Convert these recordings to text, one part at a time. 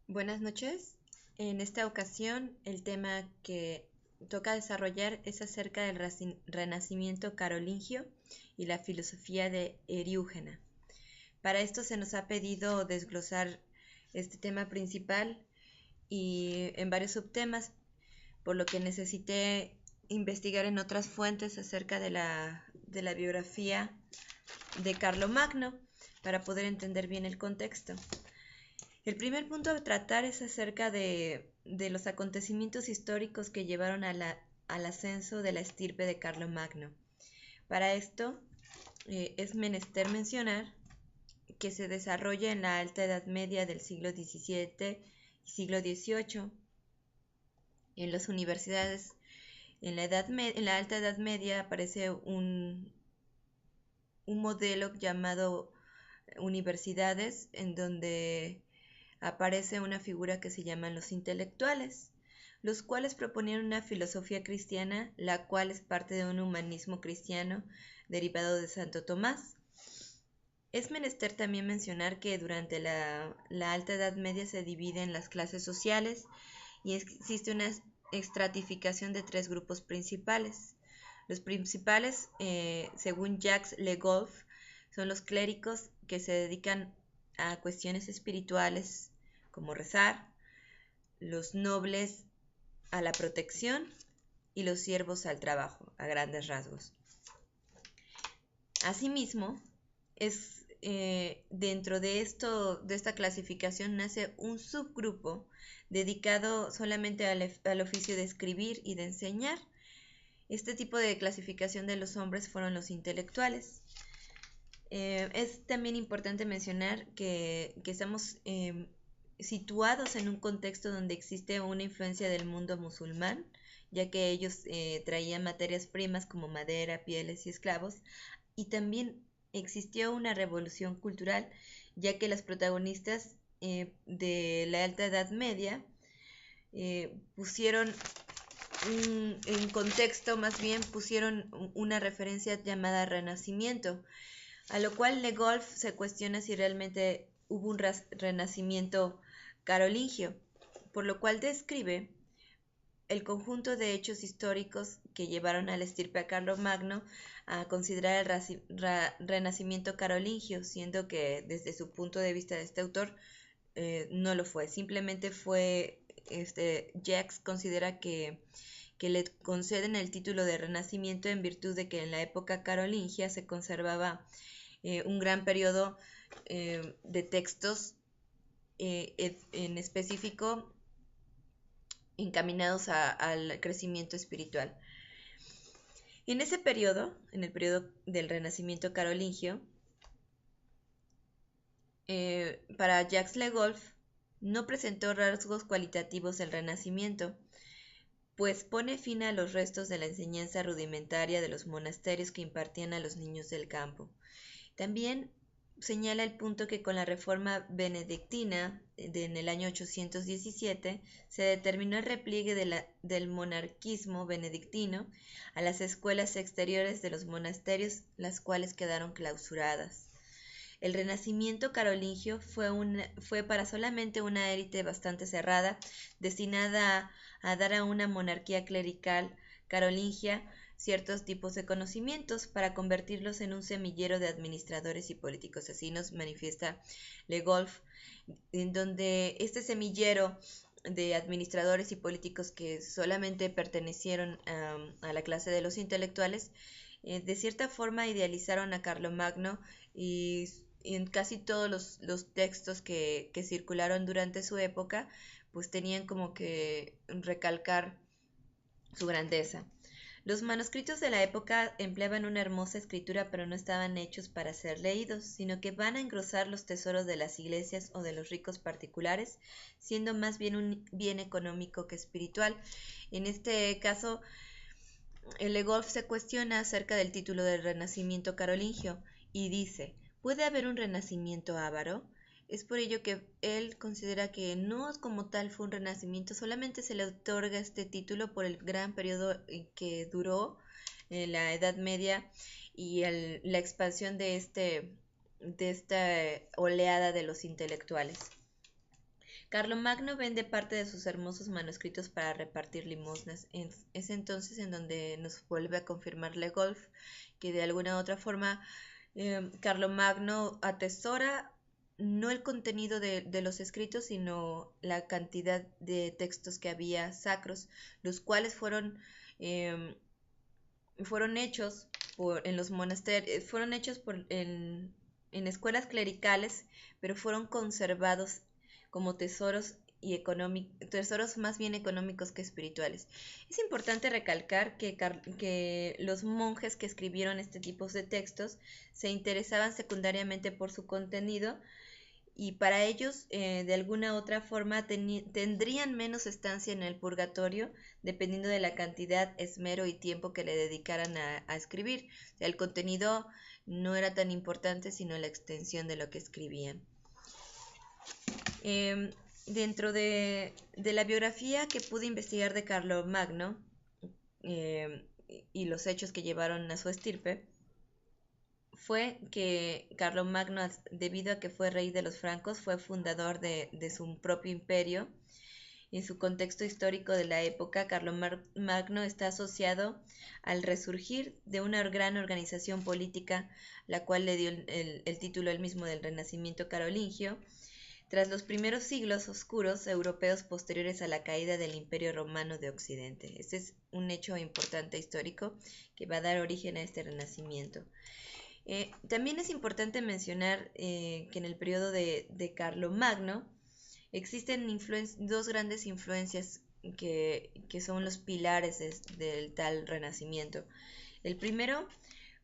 Buenas noches. En esta ocasión, el tema que toca desarrollar es acerca del renacimiento carolingio y la filosofía de Eriúgena. Para esto se nos ha pedido desglosar este tema principal y en varios subtemas, por lo que necesité investigar en otras fuentes acerca de la biografía de Carlomagno para poder entender bien el contexto. El primer punto a tratar es acerca de los acontecimientos históricos que llevaron al ascenso de la estirpe de Carlomagno. Para esto es menester mencionar que se desarrolla en la Alta Edad Media del siglo XVII y siglo XVIII. En las universidades, en la Alta Edad Media aparece un modelo llamado universidades en donde aparece una figura que se llaman los intelectuales, los cuales proponían una filosofía cristiana, la cual es parte de un humanismo cristiano derivado de Santo Tomás. Es menester también mencionar que durante la Alta Edad Media se dividen las clases sociales y existe una estratificación de tres grupos principales. Los principales, según Jacques Le Goff, son los clérigos que se dedican a cuestiones espirituales como rezar, los nobles a la protección y los siervos al trabajo, a grandes rasgos. Asimismo, dentro de esta clasificación nace un subgrupo dedicado solamente al oficio de escribir y de enseñar. Este tipo de clasificación de los hombres fueron los intelectuales. Es también importante mencionar que estamos situados en un contexto donde existe una influencia del mundo musulmán, ya que ellos traían materias primas como madera, pieles y esclavos, y también existió una revolución cultural, ya que las protagonistas de la Alta Edad Media pusieron en contexto, más bien pusieron una referencia llamada Renacimiento, a lo cual Le Goff se cuestiona si realmente hubo un renacimiento carolingio, por lo cual describe el conjunto de hechos históricos que llevaron a la estirpe a Carlomagno a considerar el renacimiento carolingio, siendo que desde su punto de vista de este autor no lo fue, simplemente fue, Jacques considera que le conceden el título de renacimiento en virtud de que en la época carolingia se conservaba un gran periodo de textos en específico encaminados al crecimiento espiritual. En ese periodo, en el periodo del Renacimiento carolingio, para Jacques Le Goff no presentó rasgos cualitativos del Renacimiento, pues pone fin a los restos de la enseñanza rudimentaria de los monasterios que impartían a los niños del campo. También señala el punto que con la reforma benedictina en el año 817 se determinó el repliegue del monarquismo benedictino a las escuelas exteriores de los monasterios, las cuales quedaron clausuradas. El renacimiento carolingio fue para solamente una élite bastante cerrada, destinada a dar a una monarquía clerical carolingia ciertos tipos de conocimientos para convertirlos en un semillero de administradores y políticos. Así nos manifiesta Le Goff, en donde este semillero de administradores y políticos que solamente pertenecieron a la clase de los intelectuales, de cierta forma idealizaron a Carlomagno y en casi todos los textos que circularon durante su época, pues tenían como que recalcar su grandeza. Los manuscritos de la época empleaban una hermosa escritura, pero no estaban hechos para ser leídos, sino que van a engrosar los tesoros de las iglesias o de los ricos particulares, siendo más bien un bien económico que espiritual. En este caso, Le Goff se cuestiona acerca del título del Renacimiento carolingio y dice: ¿puede haber un renacimiento avaro? Es por ello que él considera que no como tal fue un renacimiento, solamente se le otorga este título por el gran periodo que duró la Edad Media y la expansión de esta oleada de los intelectuales. Carlomagno vende parte de sus hermosos manuscritos para repartir limosnas. Es entonces en donde nos vuelve a confirmar Le Goff que de alguna u otra forma Carlomagno atesora no el contenido de los escritos, sino la cantidad de textos que había sacros, los cuales fueron hechos en los monasterios, fueron hechos en escuelas clericales, pero fueron conservados como tesoros tesoros más bien económicos que espirituales. Es importante recalcar que los monjes que escribieron este tipo de textos se interesaban secundariamente por su contenido, y para ellos de alguna otra forma tendrían menos estancia en el purgatorio dependiendo de la cantidad, esmero y tiempo que le dedicaran a escribir. O sea, el contenido no era tan importante sino la extensión de lo que escribían. Dentro de la biografía que pude investigar de Carlomagno y los hechos que llevaron a su estirpe, fue que Carlomagno, debido a que fue rey de los francos, fue fundador de su propio imperio. En su contexto histórico de la época, Carlomagno está asociado al resurgir de una gran organización política, la cual le dio el título él mismo del Renacimiento carolingio, tras los primeros siglos oscuros europeos posteriores a la caída del Imperio Romano de Occidente. Este es un hecho importante histórico que va a dar origen a este renacimiento. También es importante mencionar que en el periodo de Carlomagno existen dos grandes influencias que son los pilares del tal renacimiento. El primero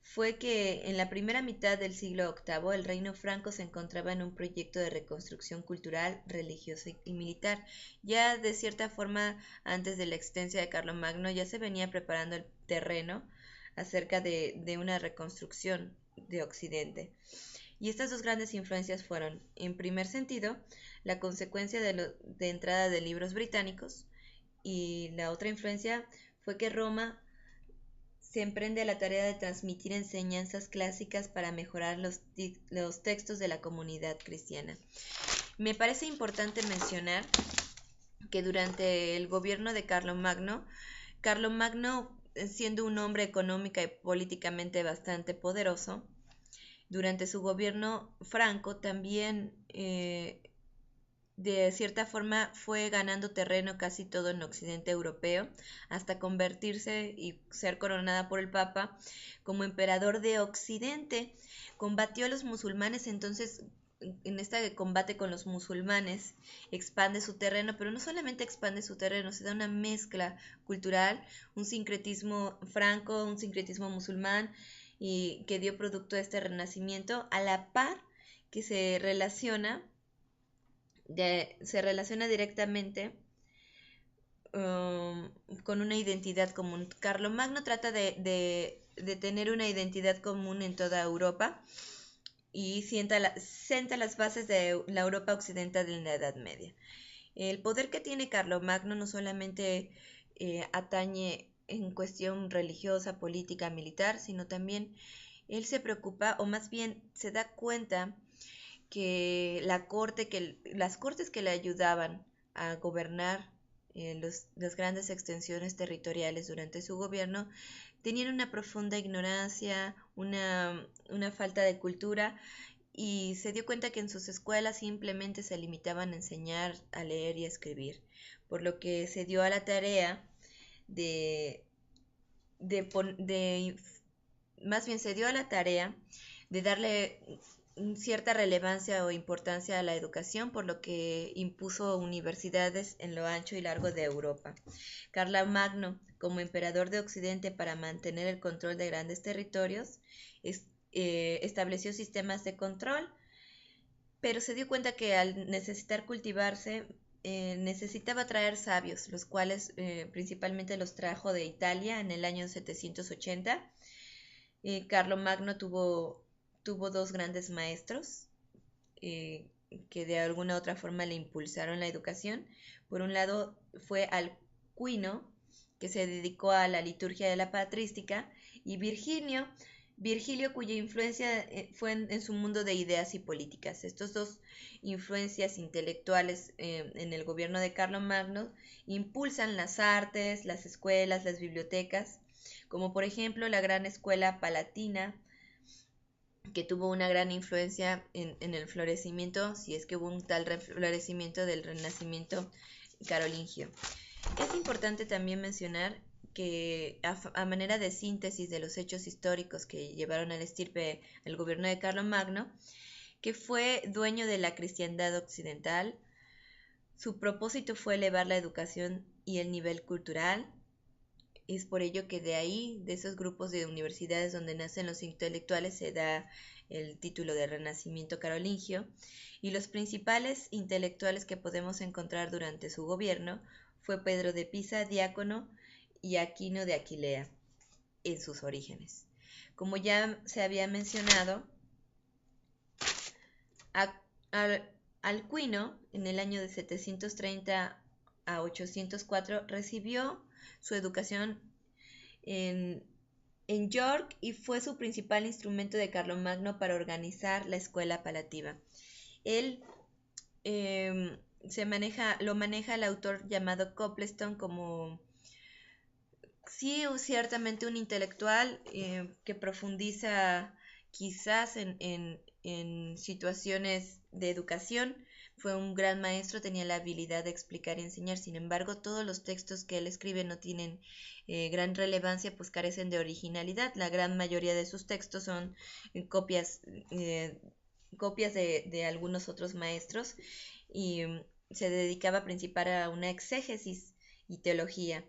fue que en la primera mitad del siglo VIII el reino franco se encontraba en un proyecto de reconstrucción cultural, religiosa y militar. Ya de cierta forma, antes de la existencia de Carlomagno, ya se venía preparando el terreno acerca de una reconstrucción de Occidente. Y estas dos grandes influencias fueron, en primer sentido, la consecuencia de entrada de libros británicos, y la otra influencia fue que Roma se emprende a la tarea de transmitir enseñanzas clásicas para mejorar los textos de la comunidad cristiana. Me parece importante mencionar que durante el gobierno de Carlomagno, siendo un hombre económica y políticamente bastante poderoso, durante su gobierno Franco también de cierta forma fue ganando terreno casi todo en Occidente europeo, hasta convertirse y ser coronada por el Papa como emperador de Occidente. Combatió a los musulmanes, entonces en este combate con los musulmanes expande su terreno, pero no solamente expande su terreno, se da una mezcla cultural, un sincretismo franco, un sincretismo musulmán, y que dio producto a este renacimiento, a la par que se relaciona directamente con una identidad común. Carlomagno trata de tener una identidad común en toda Europa y sienta las bases de la Europa occidental en la Edad Media. El poder que tiene Carlomagno no solamente atañe en cuestión religiosa, política, militar, sino también él se preocupa, o más bien se da cuenta que las cortes que le ayudaban a gobernar las grandes extensiones territoriales durante su gobierno tenían una profunda ignorancia, una falta de cultura, y se dio cuenta que en sus escuelas simplemente se limitaban a enseñar a leer y a escribir, por lo que se dio a la tarea más bien se dio a la tarea de darle cierta relevancia o importancia a la educación, por lo que impuso universidades en lo ancho y largo de Europa. Carlomagno, como emperador de Occidente para mantener el control de grandes territorios, estableció sistemas de control, pero se dio cuenta que al necesitar cultivarse, necesitaba traer sabios, los cuales principalmente los trajo de Italia en el año 780. Carlomagno tuvo dos grandes maestros que de alguna u otra forma le impulsaron la educación. Por un lado fue Alcuino, que se dedicó a la liturgia de la patrística, y Virginio, Virgilio, cuya influencia fue en su mundo de ideas y políticas. Estos dos influencias intelectuales en el gobierno de Carlomagno impulsan las artes, las escuelas, las bibliotecas, como por ejemplo la gran escuela palatina, que tuvo una gran influencia en el florecimiento, si es que hubo un tal florecimiento del Renacimiento carolingio. Es importante también mencionar que a manera de síntesis de los hechos históricos que llevaron al estirpe el gobierno de Carlomagno, que fue dueño de la cristiandad occidental, su propósito fue elevar la educación y el nivel cultural. Es por ello que de ahí, de esos grupos de universidades donde nacen los intelectuales, se da el título de Renacimiento carolingio, y los principales intelectuales que podemos encontrar durante su gobierno fue Pedro de Pisa, diácono, y Aquino de Aquilea, en sus orígenes. Como ya se había mencionado, Alcuino, en el año de 730 a 804, recibió su educación en York y fue su principal instrumento de Carlomagno para organizar la escuela palatina. Él lo maneja el autor llamado Copleston como sí, ciertamente un intelectual que profundiza quizás en situaciones de educación. Fue un gran maestro, tenía la habilidad de explicar y enseñar. Sin embargo, todos los textos que él escribe no tienen gran relevancia, pues carecen de originalidad. La gran mayoría de sus textos son copias, copias de algunos otros maestros, y se dedicaba principal a una exégesis y teología.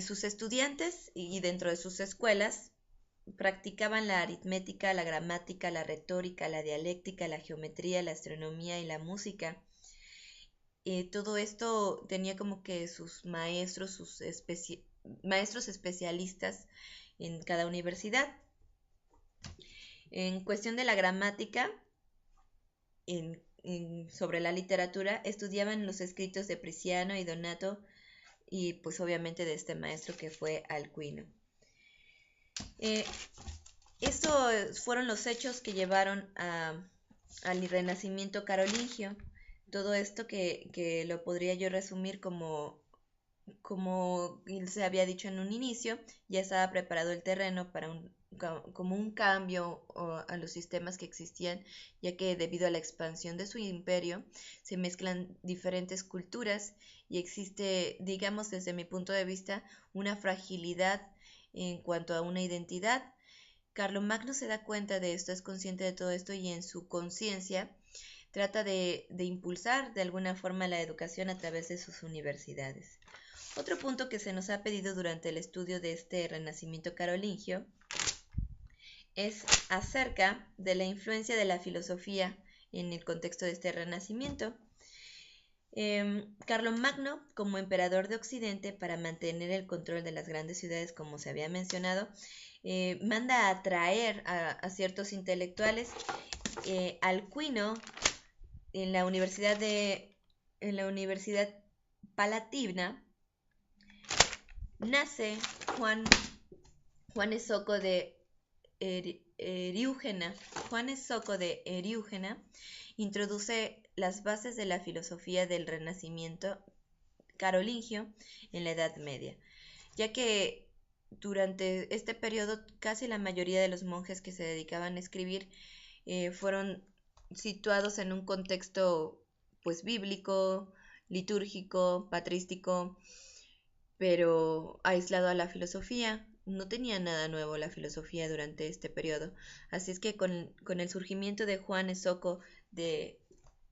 Sus estudiantes y dentro de sus escuelas practicaban la aritmética, la gramática, la retórica, la dialéctica, la geometría, la astronomía y la música. Todo esto tenía como que sus maestros, maestros especialistas en cada universidad. En cuestión de la gramática, sobre la literatura, estudiaban los escritos de Prisciano y Donato, y pues obviamente de este maestro que fue Alcuino. Estos fueron los hechos que llevaron al Renacimiento carolingio. Todo esto que lo podría yo resumir como se había dicho en un inicio, ya estaba preparado el terreno para como un cambio a los sistemas que existían, ya que debido a la expansión de su imperio se mezclan diferentes culturas y existe, digamos desde mi punto de vista, una fragilidad en cuanto a una identidad. Carlomagno se da cuenta de esto, es consciente de todo esto, y en su conciencia trata de impulsar de alguna forma la educación a través de sus universidades. Otro punto que se nos ha pedido durante el estudio de este Renacimiento carolingio es acerca de la influencia de la filosofía en el contexto de este Renacimiento. Carlomagno, como emperador de Occidente, para mantener el control de las grandes ciudades, como se había mencionado, manda a atraer a ciertos intelectuales. Alcuino, en la Universidad Palatina, nace Juan Esoco de Eriúgena. Juan Esoco de Eriúgena introduce las bases de la filosofía del Renacimiento carolingio en la Edad Media, ya que durante este periodo casi la mayoría de los monjes que se dedicaban a escribir fueron situados en un contexto pues bíblico, litúrgico, patrístico, pero aislado a la filosofía. No tenía nada nuevo la filosofía durante este periodo. Así es que con el surgimiento de Juan Esoco de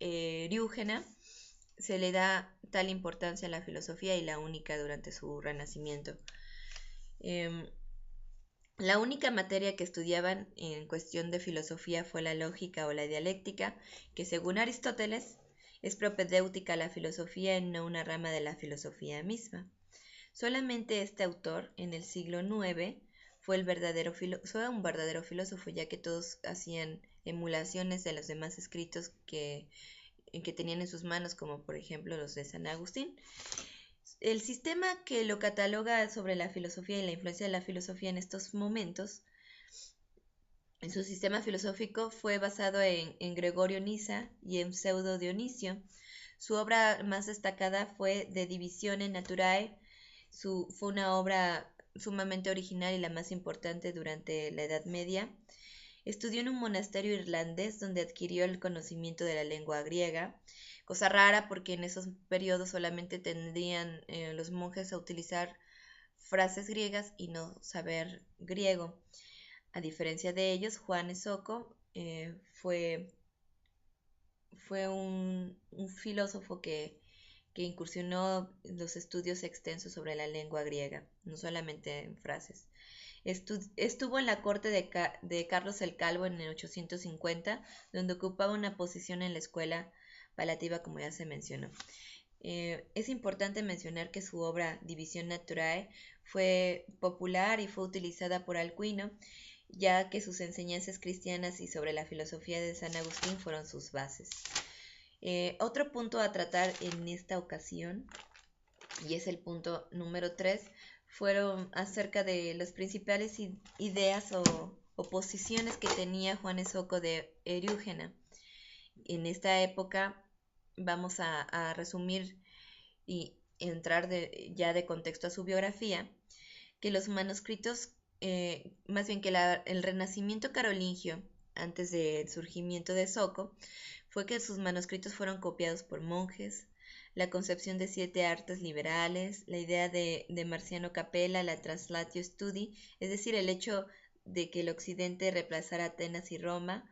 Eriúgena, se le da tal importancia a la filosofía, y la única durante su renacimiento. La única materia que estudiaban en cuestión de filosofía fue la lógica o la dialéctica, que según Aristóteles es propedéutica a la filosofía y no una rama de la filosofía misma. Solamente este autor, en el siglo IX, fue un verdadero filósofo, ya que todos hacían emulaciones de los demás escritos que tenían en sus manos, como por ejemplo los de San Agustín. El sistema que lo cataloga sobre la filosofía y la influencia de la filosofía en estos momentos En su sistema filosófico fue basado en Gregorio Nisa y en Pseudo Dionisio. Su obra más destacada fue De Divisione Naturae. Fue una obra sumamente original y la más importante durante la Edad Media. Estudió en un monasterio irlandés donde adquirió el conocimiento de la lengua griega, cosa rara porque en esos periodos solamente tendrían los monjes a utilizar frases griegas y no saber griego. A diferencia de ellos, Juan Esoco fue un filósofo que incursionó en los estudios extensos sobre la lengua griega, no solamente en frases. Estuvo en la corte de Carlos el Calvo en el 850, donde ocupaba una posición en la escuela palativa, como ya se mencionó. Es importante mencionar que su obra División Naturae fue popular y fue utilizada por Alcuino, ya que sus enseñanzas cristianas y sobre la filosofía de San Agustín fueron sus bases. Otro punto a tratar en esta ocasión, y es el punto número 3, fueron acerca de las principales ideas o posiciones que tenía Juan Esoco de Eriúgena. En esta época vamos a resumir y entrar ya de contexto a su biografía, que los manuscritos, más bien que el renacimiento carolingio, antes del surgimiento de Esoco, fue que sus manuscritos fueron copiados por monjes, la concepción de 7 artes liberales, la idea de Marciano Capella, la Translatio Studi, es decir, el hecho de que el occidente reemplazara Atenas y Roma,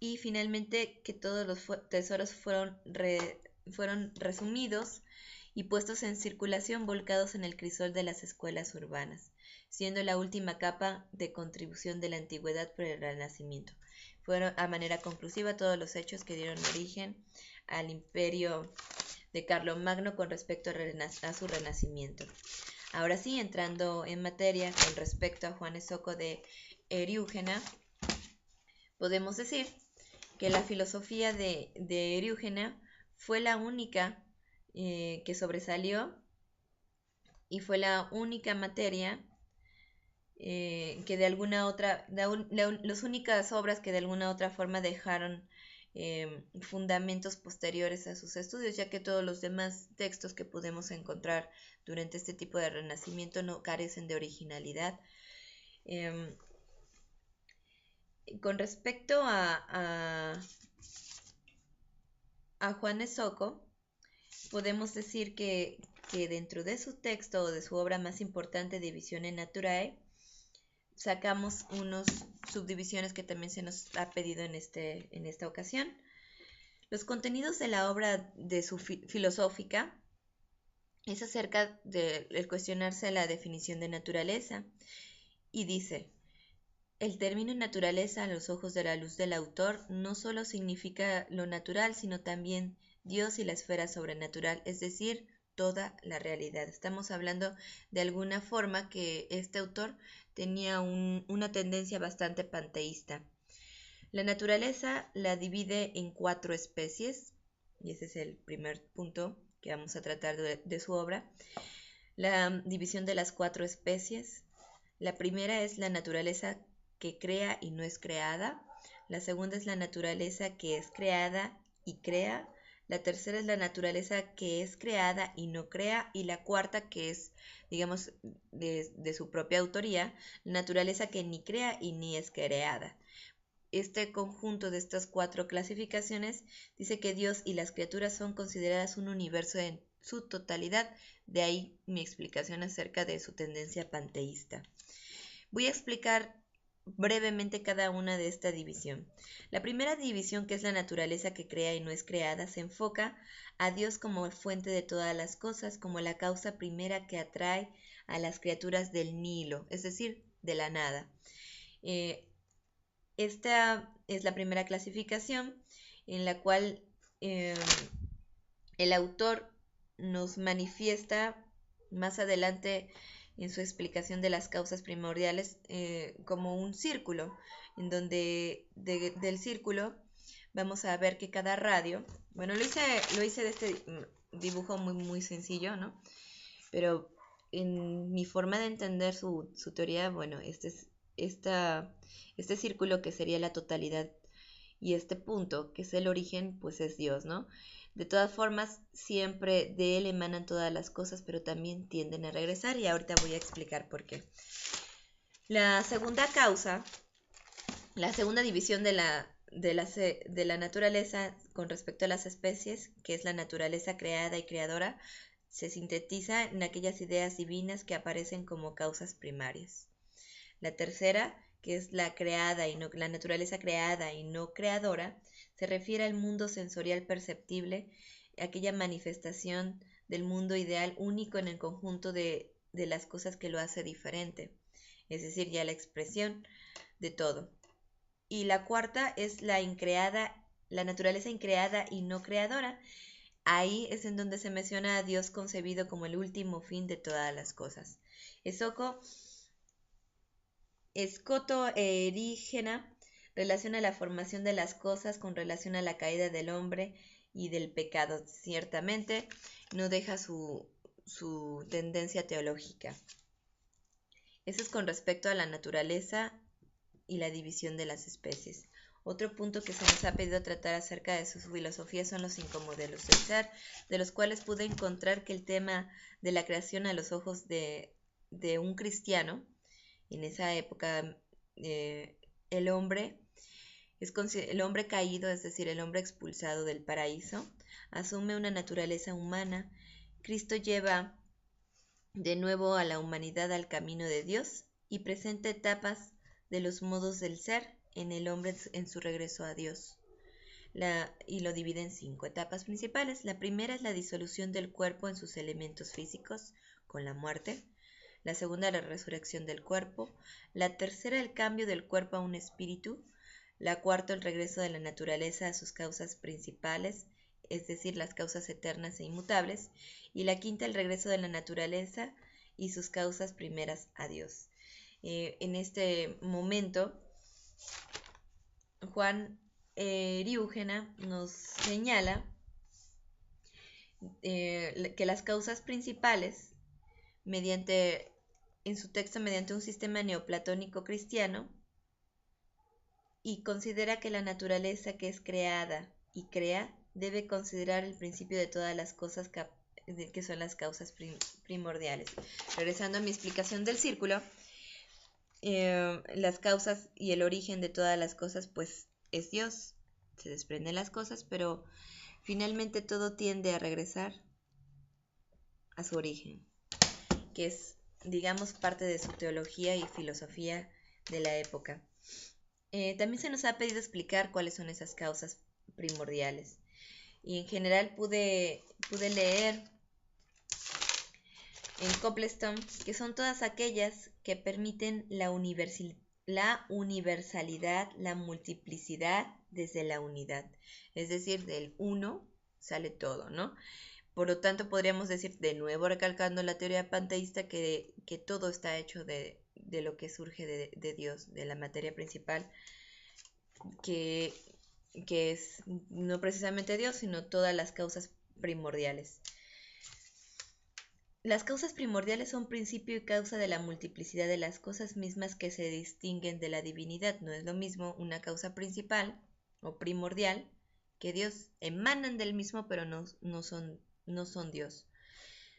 y finalmente que todos los tesoros fueron resumidos y puestos en circulación volcados en el crisol de las escuelas urbanas, siendo la última capa de contribución de la antigüedad por el Renacimiento. Fueron a manera conclusiva todos los hechos que dieron origen al imperio de Carlomagno con respecto a su renacimiento. Ahora sí, entrando en materia con respecto a Juan Esoco de Eriúgena, podemos decir que la filosofía de Eriúgena fue la única que sobresalió y fue la única materia que de alguna otra, las únicas obras que de alguna otra forma dejaron fundamentos posteriores a sus estudios, ya que todos los demás textos que podemos encontrar durante este tipo de renacimiento no carecen de originalidad. Con respecto a Juan Esoco, podemos decir que dentro de su texto o de su obra más importante, Divisione Naturae, sacamos unas subdivisiones que también se nos ha pedido en esta ocasión. Los contenidos de la obra de su filosófica es acerca del cuestionarse la definición de naturaleza, y dice: el término naturaleza a los ojos de la luz del autor no solo significa lo natural, sino también Dios y la esfera sobrenatural, es decir, toda la realidad. Estamos hablando de alguna forma que este autor tenía una tendencia bastante panteísta. La naturaleza la divide en 4 especies, y ese es el primer punto que vamos a tratar de su obra. La división de las 4 especies. La primera es la naturaleza que crea y no es creada. La segunda es la naturaleza que es creada y crea. La tercera es la naturaleza que es creada y no crea. Y la cuarta, que es, digamos, de su propia autoría, la naturaleza que ni crea y ni es creada. Este conjunto de estas 4 clasificaciones dice que Dios y las criaturas son consideradas un universo en su totalidad. De ahí mi explicación acerca de su tendencia panteísta. Voy a explicar brevemente cada una de esta división. La primera división, que es la naturaleza que crea y no es creada, se enfoca a Dios como fuente de todas las cosas, como la causa primera que atrae a las criaturas del nihilo, es decir, de la nada. Esta es la primera clasificación en la cual el autor nos manifiesta más adelante en su explicación de las causas primordiales como un círculo, en donde del círculo vamos a ver que cada radio, bueno, lo hice de este dibujo muy, muy sencillo, ¿no? Pero en mi forma de entender su teoría, bueno, este es este círculo que sería la totalidad y este punto que es el origen, pues es Dios, ¿no? De todas formas, siempre de Él emanan todas las cosas, pero también tienden a regresar y ahorita voy a explicar por qué. La segunda causa, la segunda división de la naturaleza con respecto a las especies, que es la naturaleza creada y creadora, se sintetiza en aquellas ideas divinas que aparecen como causas primarias. La tercera, que es la naturaleza creada y no creadora, se refiere al mundo sensorial perceptible, aquella manifestación del mundo ideal único en el conjunto de las cosas que lo hace diferente, es decir, ya la expresión de todo. Y la cuarta es la naturaleza increada y no creadora. Ahí es en donde se menciona a Dios concebido como el último fin de todas las cosas. Escoto Erígena relaciona la formación de las cosas con relación a la caída del hombre y del pecado. Ciertamente no deja su tendencia teológica. Eso es con respecto a la naturaleza y la división de las especies. Otro punto que se nos ha pedido tratar acerca de su filosofía son los 5 modelos del ser, de los cuales pude encontrar que el tema de la creación a los ojos de un cristiano, en esa época el hombre caído, es decir, el hombre expulsado del paraíso, asume una naturaleza humana. Cristo lleva de nuevo a la humanidad al camino de Dios y presenta etapas de los modos del ser en el hombre en su regreso a Dios. Y lo divide en 5 etapas principales. La primera es la disolución del cuerpo en sus elementos físicos con la muerte. La segunda, la resurrección del cuerpo. La tercera, el cambio del cuerpo a un espíritu. La cuarta, el regreso de la naturaleza a sus causas principales, es decir, las causas eternas e inmutables. Y la quinta, el regreso de la naturaleza y sus causas primeras a Dios. En este momento, Juan Eriúgena nos señala que las causas principales, en su texto mediante un sistema neoplatónico cristiano, y considera que la naturaleza que es creada y crea debe considerar el principio de todas las cosas que son las causas primordiales. Regresando a mi explicación del círculo, las causas y el origen de todas las cosas, pues es Dios. Se desprenden las cosas, pero finalmente todo tiende a regresar a su origen, que es, digamos, parte de su teología y filosofía de la época. También se nos ha pedido explicar cuáles son esas causas primordiales. Y en general pude leer en Coplestone que son todas aquellas que permiten la universalidad, la multiplicidad desde la unidad. Es decir, del uno sale todo, ¿no? Por lo tanto, podríamos decir, de nuevo recalcando la teoría panteísta, que todo está hecho de lo que surge de Dios, de la materia principal, que es no precisamente Dios, sino todas las causas primordiales. Las causas primordiales son principio y causa de la multiplicidad de las cosas mismas que se distinguen de la divinidad. No es lo mismo una causa principal o primordial que Dios. Emanan del mismo, pero no son Dios.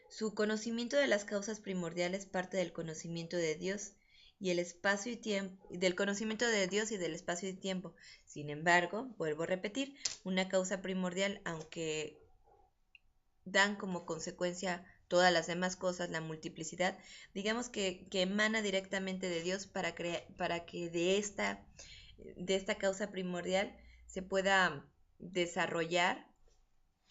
Su conocimiento de las causas primordiales parte del conocimiento de Dios y el espacio y tiempo, del conocimiento de Dios y del espacio y tiempo. Sin embargo, vuelvo a repetir, una causa primordial, aunque dan como consecuencia todas las demás cosas, la multiplicidad, digamos que emana directamente de Dios para que de esta causa primordial se pueda desarrollar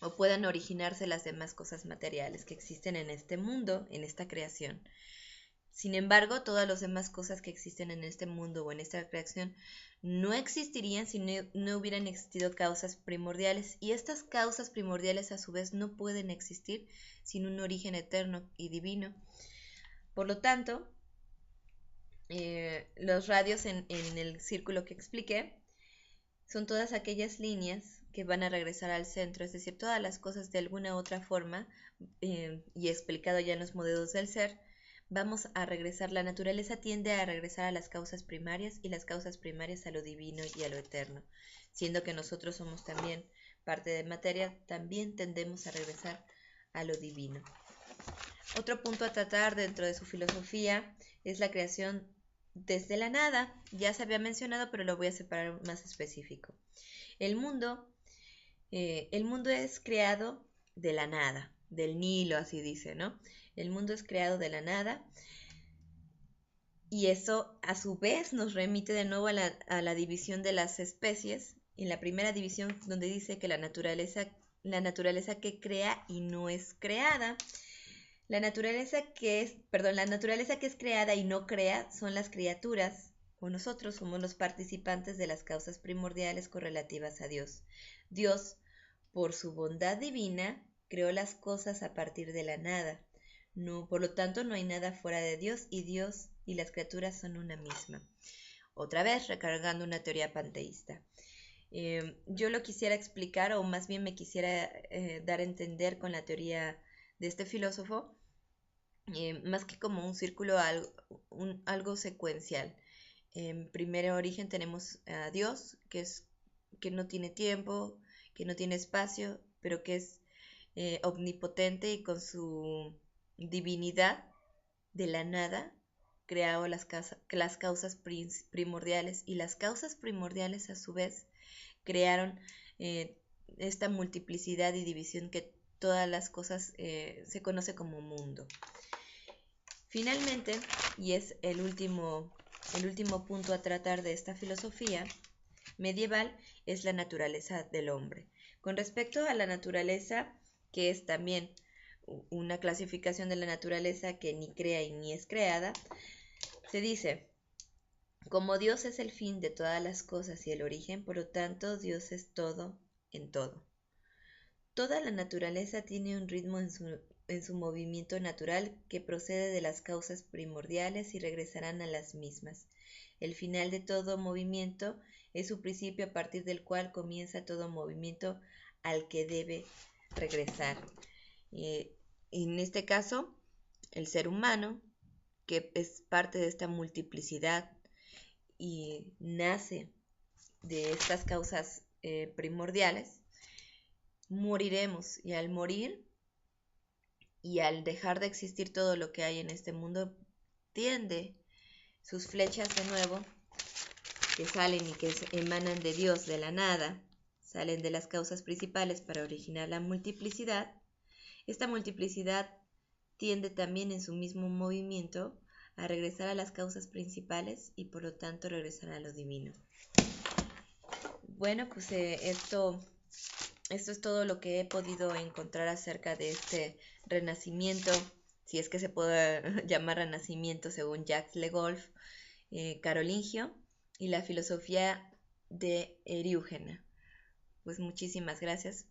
o puedan originarse las demás cosas materiales que existen en este mundo, en esta creación. Sin embargo, todas las demás cosas que existen en este mundo o en esta creación no existirían si no hubieran existido causas primordiales, y estas causas primordiales a su vez no pueden existir sin un origen eterno y divino. Por lo tanto, los radios en el círculo que expliqué son todas aquellas líneas que van a regresar al centro, es decir, todas las cosas de alguna u otra forma, y explicado ya en los modelos del ser, vamos a regresar, la naturaleza tiende a regresar a las causas primarias y las causas primarias a lo divino y a lo eterno. Siendo que nosotros somos también parte de materia, también tendemos a regresar a lo divino. Otro punto a tratar dentro de su filosofía es la creación desde la nada. Ya se había mencionado, pero lo voy a separar más específico. El mundo es creado de la nada, del Nilo, así dice, ¿no? El mundo es creado de la nada y eso a su vez nos remite de nuevo a la división de las especies. En la primera división donde dice que la naturaleza que crea y no es creada. La naturaleza que es creada y no crea son las criaturas, o nosotros somos los participantes de las causas primordiales correlativas a Dios. Dios, por su bondad divina, creó las cosas a partir de la nada. No, por lo tanto, no hay nada fuera de Dios y las criaturas son una misma. Otra vez, recargando una teoría panteísta. Yo lo quisiera explicar, o más bien me quisiera dar a entender con la teoría de este filósofo, más que como un círculo, algo secuencial. En primer origen tenemos a Dios, que no tiene tiempo, que no tiene espacio, pero que es omnipotente y con su divinidad de la nada creado las causas primordiales, y las causas primordiales a su vez crearon esta multiplicidad y división que todas las cosas se conoce como mundo. Finalmente, y es el último punto a tratar de esta filosofía medieval, es la naturaleza del hombre. Con respecto a la naturaleza, que es también una clasificación de la naturaleza que ni crea y ni es creada, se dice: como Dios es el fin de todas las cosas y el origen, por lo tanto Dios es todo en todo. Toda la naturaleza tiene un ritmo en su movimiento natural que procede de las causas primordiales y regresarán a las mismas. El final de todo movimiento es su principio a partir del cual comienza todo movimiento al que debe regresar. En este caso, el ser humano, que es parte de esta multiplicidad y nace de estas causas primordiales, moriremos, y al morir y al dejar de existir todo lo que hay en este mundo, tiende sus flechas de nuevo, que salen y que emanan de Dios, de la nada, salen de las causas principales para originar la multiplicidad. Esta multiplicidad tiende también en su mismo movimiento a regresar a las causas principales y por lo tanto regresar a lo divino. Bueno, pues esto es todo lo que he podido encontrar acerca de este renacimiento, si es que se puede llamar renacimiento según Jacques Le Goff, carolingio, y la filosofía de Eriúgena. Pues muchísimas gracias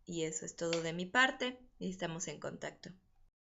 y eso es todo de mi parte y estamos en contacto.